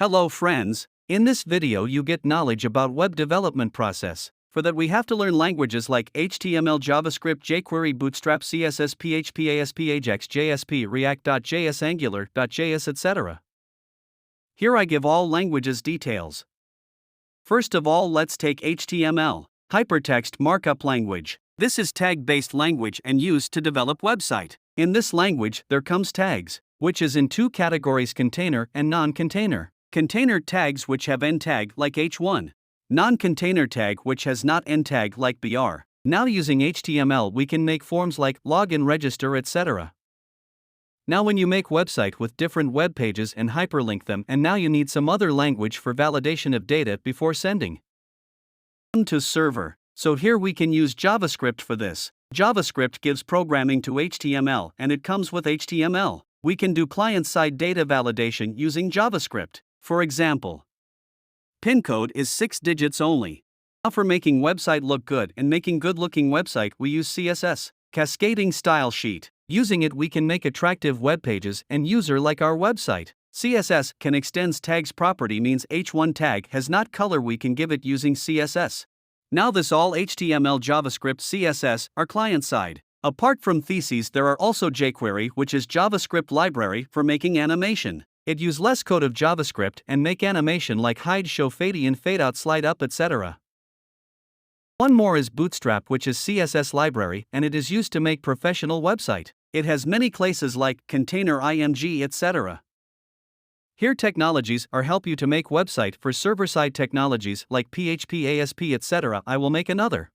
Hello friends, in this video you get knowledge about web development process. For that we have to learn languages like HTML, JavaScript, jQuery, Bootstrap, CSS, PHP, ASP, Ajax, JSP, React.js, Angular.js, etc. Here I give all languages details. First of all, let's take HTML, Hypertext Markup Language. This is tag-based language and used to develop website. In this language, there comes tags, which is in two categories: container and non-container. Container tags which have end tag like h1. Non-container tag which has not end tag like br. Now using HTML we can make forms like login, register, etc. Now when you make website with different web pages and hyperlink them, and now you need some other language for validation of data before sending to server. So here we can use JavaScript for this. JavaScript gives programming to HTML and it comes with HTML. We can do client-side data validation using JavaScript. For example, PIN code is 6 digits only. Now for making website look good and making good-looking website we use CSS, cascading style sheet. Using it we can make attractive web pages and user like our website. CSS can extends tags property means h1 tag has not color, we can give it using CSS. Now this all HTML, JavaScript, CSS are client-side. Apart from theses there are also jQuery, which is JavaScript library for making animation. It use less code of JavaScript and make animation like hide, show, fade in, fade out, slide up, etc. One more is Bootstrap, which is CSS library and it is used to make professional website. It has many classes like container, img, etc. Here technologies are help you to make website for server-side technologies like PHP, ASP, etc. I will make another.